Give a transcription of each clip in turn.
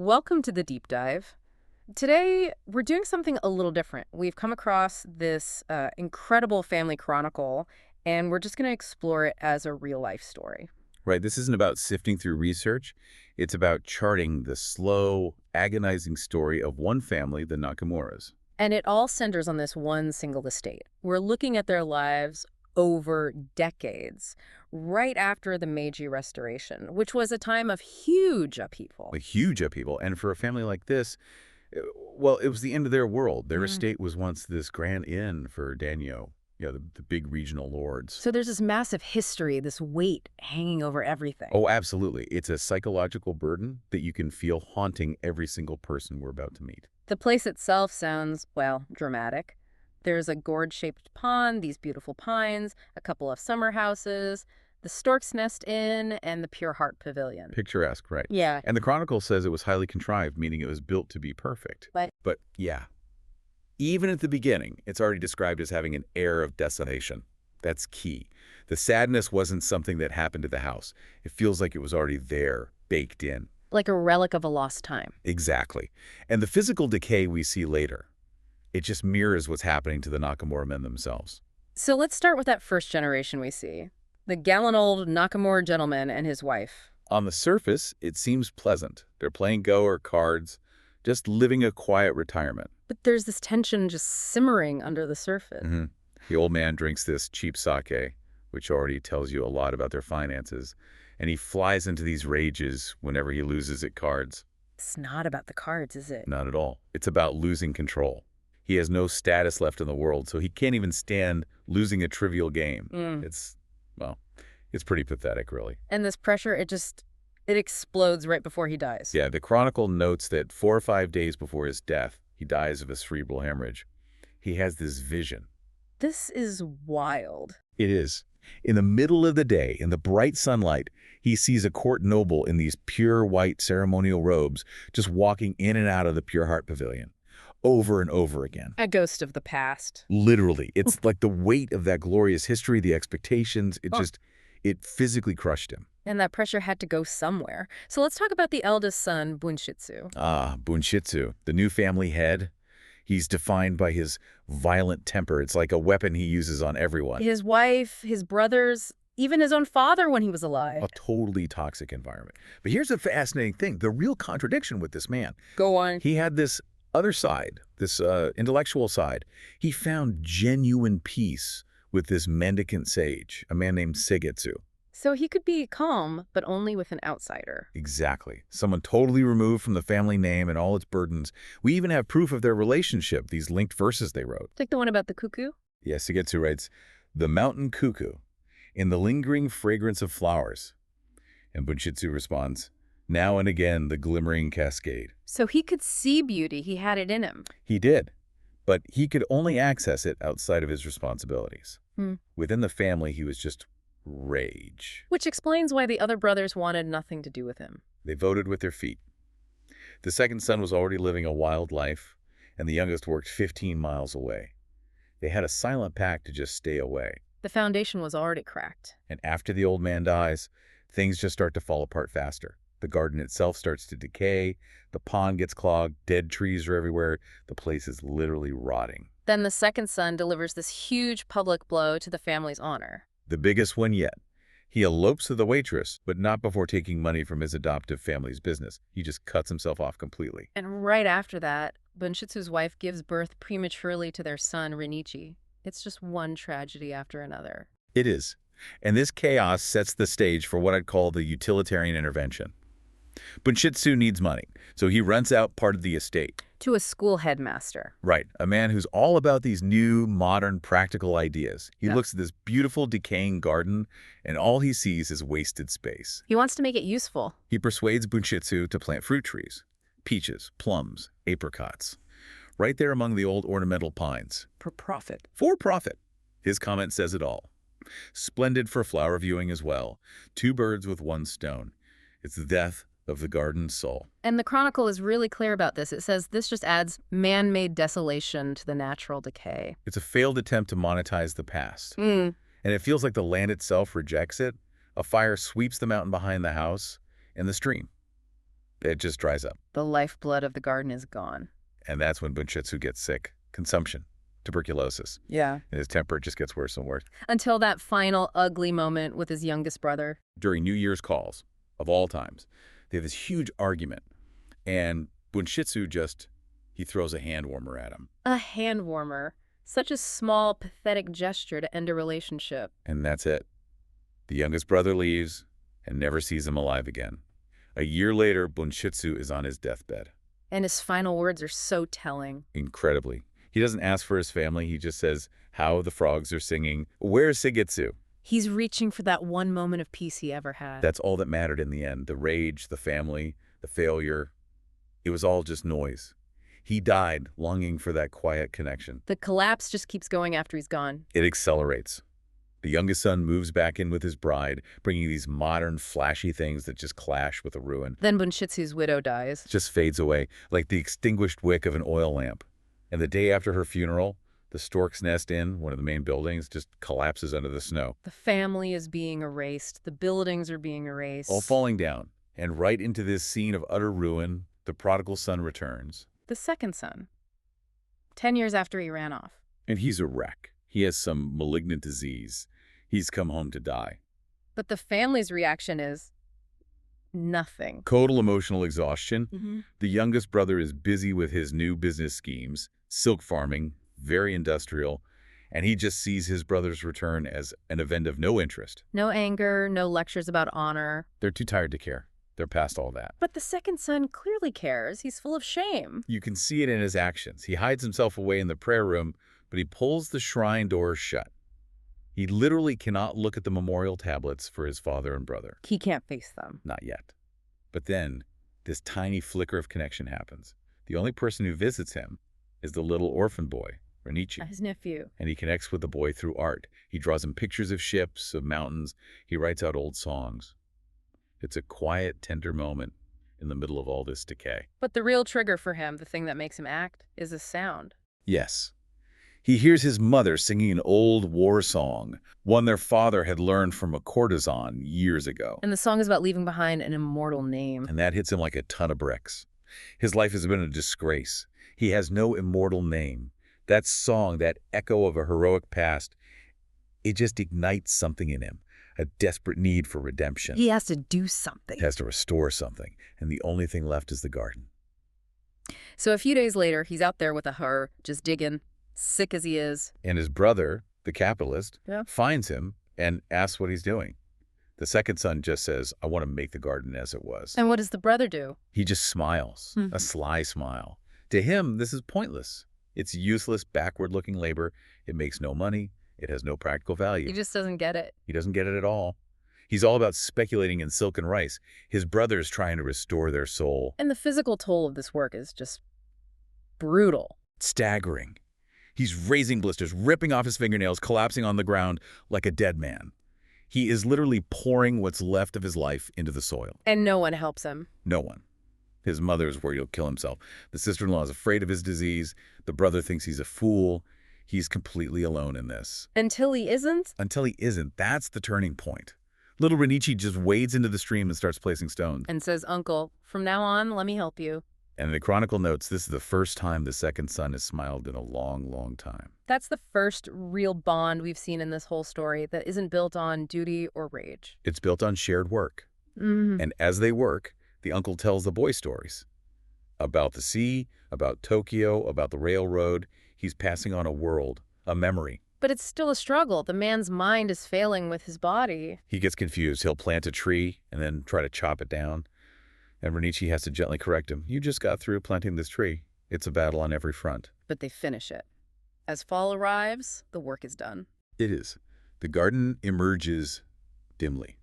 Welcome to the deep dive. Today, we're doing something a little different. We've come across this incredible family chronicle, and we're just going to explore it as a real life story. Right, this isn't about sifting through research. It's about charting the slow, agonizing story of one family, the Nakamuras. And it all centers on this one single estate. We're looking at their lives over decades, right after the Meiji Restoration, which was a time of huge upheaval. A huge upheaval. And for a family like this, well, it was the end of their world. Their estate was once this grand inn for daimyo, the big regional lords. So there's this massive history, this weight hanging over everything. Oh, absolutely. It's a psychological burden that you can feel haunting every single person we're about to meet. The place itself sounds, well, dramatic. There's a gourd-shaped pond, these beautiful pines, a couple of summer houses, the Stork's Nest Inn, and the Pure Heart Pavilion. Picturesque, right? Yeah. And the Chronicle says it was highly contrived, meaning it was built to be perfect. But yeah, even at the beginning, it's already described as having an air of desolation. That's key. The sadness wasn't something that happened to the house. It feels like it was already there, baked in. Like a relic of a lost time. Exactly. And the physical decay we see later, it just mirrors what's happening to the Nakamura men themselves. So let's start with that first generation we see. The gallant old Nakamura gentleman and his wife. On the surface, it seems pleasant. They're playing Go or cards, just living a quiet retirement. But there's this tension just simmering under the surface. The old man drinks this cheap sake, which already tells you a lot about their finances, and he flies into these rages whenever he loses at cards. It's not about the cards, is it? Not at all. It's about losing control. He has no status left in the world, so he can't even stand losing a trivial game. It's pretty pathetic, really. And this pressure, it explodes right before he dies. Yeah, the Chronicle notes that 4 or 5 days before his death, he dies of a cerebral hemorrhage. He has this vision. This is wild. It is. In the middle of the day, in the bright sunlight, he sees a court noble in these pure white ceremonial robes just walking in and out of the Pure Heart Pavilion over and over again. A ghost of the past. Literally. It's like the weight of that glorious history, the expectations, it physically crushed him. And that pressure had to go somewhere. So let's talk about the eldest son, Bunshitsu. Bunshitsu, the new family head. He's defined by his violent temper. It's like a weapon he uses on everyone. His wife, his brothers, even his own father when he was alive. A totally toxic environment. But here's a fascinating thing, the real contradiction with this man. Go on. He had this other side, this intellectual side. He found genuine peace with this mendicant sage, a man named Seigetsu. So he could be calm, but only with an outsider. Exactly. Someone totally removed from the family name and all its burdens. We even have proof of their relationship, these linked verses they wrote. Like the one about the cuckoo? Yes, Seigetsu writes, "The mountain cuckoo, in the lingering fragrance of flowers." And Bunshitsu responds, "Now and again the glimmering cascade." So he could see beauty. He had it in him. He did, but he could only access it outside of his responsibilities. Within the family, he was just rage. Which explains why the other brothers wanted nothing to do with him. They voted with their feet. The second son was already living a wild life, and the youngest worked 15 miles away. They had a silent pact to just stay away. The foundation was already cracked. And after the old man dies, things just start to fall apart faster. The garden itself starts to decay, the pond gets clogged, dead trees are everywhere, the place is literally rotting. Then the second son delivers this huge public blow to the family's honor. The biggest one yet. He elopes with the waitress, but not before taking money from his adoptive family's business. He just cuts himself off completely. And right after that, Bunshitsu's wife gives birth prematurely to their son, Rinichi. It's just one tragedy after another. It is. And this chaos sets the stage for what I'd call the utilitarian intervention. Bunshitsu needs money, so he rents out part of the estate. To a school headmaster. Right, a man who's all about these new, modern, practical ideas. He looks at this beautiful, decaying garden, and all he sees is wasted space. He wants to make it useful. He persuades Bunshitsu to plant fruit trees, peaches, plums, apricots, right there among the old ornamental pines. For profit. For profit. His comment says it all. Splendid for flower viewing as well. 2 birds with 1 stone. It's the death of the garden's soul. And the Chronicle is really clear about this. It says this just adds man-made desolation to the natural decay. It's a failed attempt to monetize the past. And it feels like the land itself rejects it. A fire sweeps the mountain behind the house and the stream. It just dries up. The lifeblood of the garden is gone. And that's when Bunshitsu gets sick. Consumption. Tuberculosis. Yeah. And his temper just gets worse and worse. Until that final ugly moment with his youngest brother. During New Year's calls, of all times, they have this huge argument. And Bunshitsu he throws a hand warmer at him. A hand warmer. Such a small, pathetic gesture to end a relationship. And that's it. The youngest brother leaves and never sees him alive again. A year later, Bunshitsu is on his deathbed. And his final words are so telling. Incredibly. He doesn't ask for his family. He just says how the frogs are singing. Where's Shigetsu? He's reaching for that one moment of peace he ever had. That's all that mattered in the end. The rage, the family, the failure. It was all just noise. He died longing for that quiet connection. The collapse just keeps going after he's gone. It accelerates. The youngest son moves back in with his bride, bringing these modern, flashy things that just clash with the ruin. Then Bunshitsu's widow dies. Just fades away, like the extinguished wick of an oil lamp. And the day after her funeral, the Stork's Nest Inn, one of the main buildings, just collapses under the snow. The family is being erased. The buildings are being erased. All falling down. And right into this scene of utter ruin, the prodigal son returns. The second son. 10 years after he ran off. And he's a wreck. He has some malignant disease. He's come home to die. But the family's reaction is nothing. Total emotional exhaustion. The youngest brother is busy with his new business schemes, silk farming, very industrial, and he just sees his brother's return as an event of no interest. No anger, no lectures about honor. They're too tired to care. They're past all that. But the second son clearly cares. He's full of shame. You can see it in his actions. He hides himself away in the prayer room, but he pulls the shrine door shut. He literally cannot look at the memorial tablets for his father and brother. He can't face them. Not yet. But then, this tiny flicker of connection happens. The only person who visits him is the little orphan boy, Renichi. His nephew. And he connects with the boy through art. He draws him pictures of ships, of mountains. He writes out old songs. It's a quiet, tender moment in the middle of all this decay. But the real trigger for him, the thing that makes him act, is a sound. Yes. He hears his mother singing an old war song, one their father had learned from a courtesan years ago. And the song is about leaving behind an immortal name. And that hits him like a ton of bricks. His life has been a disgrace. He has no immortal name. That song, that echo of a heroic past, it just ignites something in him. A desperate need for redemption. He has to do something. He has to restore something. And the only thing left is the garden. So a few days later, he's out there with a her, just digging, sick as he is. And his brother, the capitalist, Yeah. finds him and asks what he's doing. The second son just says, I want to make the garden as it was. And what does the brother do? He just smiles, a sly smile. To him, this is pointless. It's useless, backward-looking labor. It makes no money. It has no practical value. He just doesn't get it. He doesn't get it at all. He's all about speculating in silk and rice. His brother's trying to restore their soul. And the physical toll of this work is just brutal. Staggering. He's raising blisters, ripping off his fingernails, collapsing on the ground like a dead man. He is literally pouring what's left of his life into the soil. And no one helps him. No one. His mother is worried he'll kill himself. The sister-in-law is afraid of his disease. The brother thinks he's a fool. He's completely alone in this. Until he isn't? Until he isn't. That's the turning point. Little Renichi just wades into the stream and starts placing stones. And says, Uncle, from now on, let me help you. And the Chronicle notes this is the first time the second son has smiled in a long, long time. That's the first real bond we've seen in this whole story that isn't built on duty or rage. It's built on shared work. And as they work, the uncle tells the boy stories. About the sea, about Tokyo, about the railroad. He's passing on a world, a memory. But it's still a struggle. The man's mind is failing with his body. He gets confused. He'll plant a tree and then try to chop it down. And Renichi has to gently correct him. You just got through planting this tree. It's a battle on every front. But they finish it. As fall arrives, the work is done. It is. The garden emerges dimly.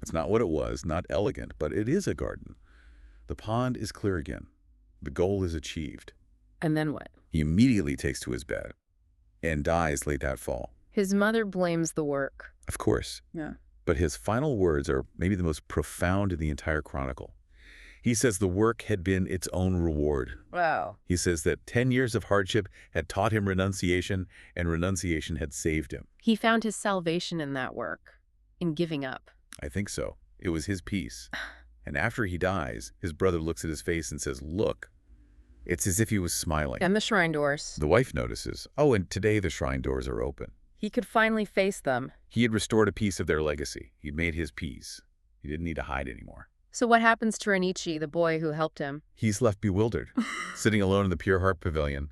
It's not what it was, not elegant, but it is a garden. The pond is clear again. The goal is achieved. And then what? He immediately takes to his bed and dies late that fall. His mother blames the work. Of course. Yeah. But his final words are maybe the most profound in the entire chronicle. He says the work had been its own reward. Wow. He says that 10 years of hardship had taught him renunciation, and renunciation had saved him. He found his salvation in that work, in giving up. I think so. It was his peace. And after he dies, his brother looks at his face and says, "Look." It's as if he was smiling. And the shrine doors. The wife notices, "Oh, and today the shrine doors are open." He could finally face them. He had restored a piece of their legacy. He'd made his peace. He didn't need to hide anymore. So what happens to Renichi, the boy who helped him? He's left bewildered, sitting alone in the Pure Heart Pavilion.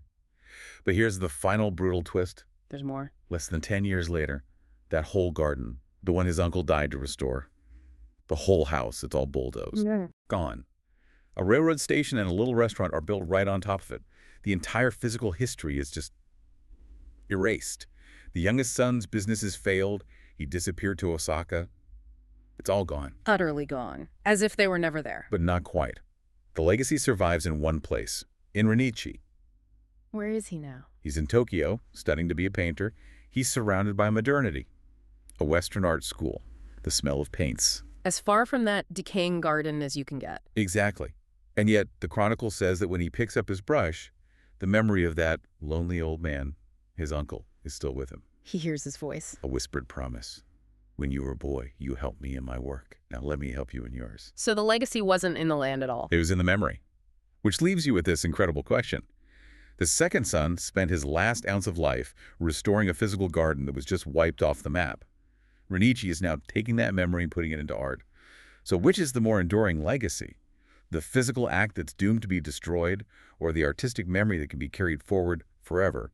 But here's the final brutal twist. There's more. Less than 10 years later, that whole garden, the one his uncle died to restore, the whole house, it's all bulldozed. Yeah. Gone. A railroad station and a little restaurant are built right on top of it. The entire physical history is just erased. The youngest son's businesses failed. He disappeared to Osaka. It's all gone. Utterly gone. As if they were never there. But not quite. The legacy survives in one place, in Renichi. Where is he now? He's in Tokyo, studying to be a painter. He's surrounded by modernity. A Western art school. The smell of paints. As far from that decaying garden as you can get. Exactly. And yet, the Chronicle says that when he picks up his brush, the memory of that lonely old man, his uncle, is still with him. He hears his voice. A whispered promise. "When you were a boy, you helped me in my work. Now let me help you in yours." So the legacy wasn't in the land at all. It was in the memory. Which leaves you with this incredible question. The second son spent his last ounce of life restoring a physical garden that was just wiped off the map. Renichi is now taking that memory and putting it into art. So which is the more enduring legacy? The physical act that's doomed to be destroyed, or the artistic memory that can be carried forward forever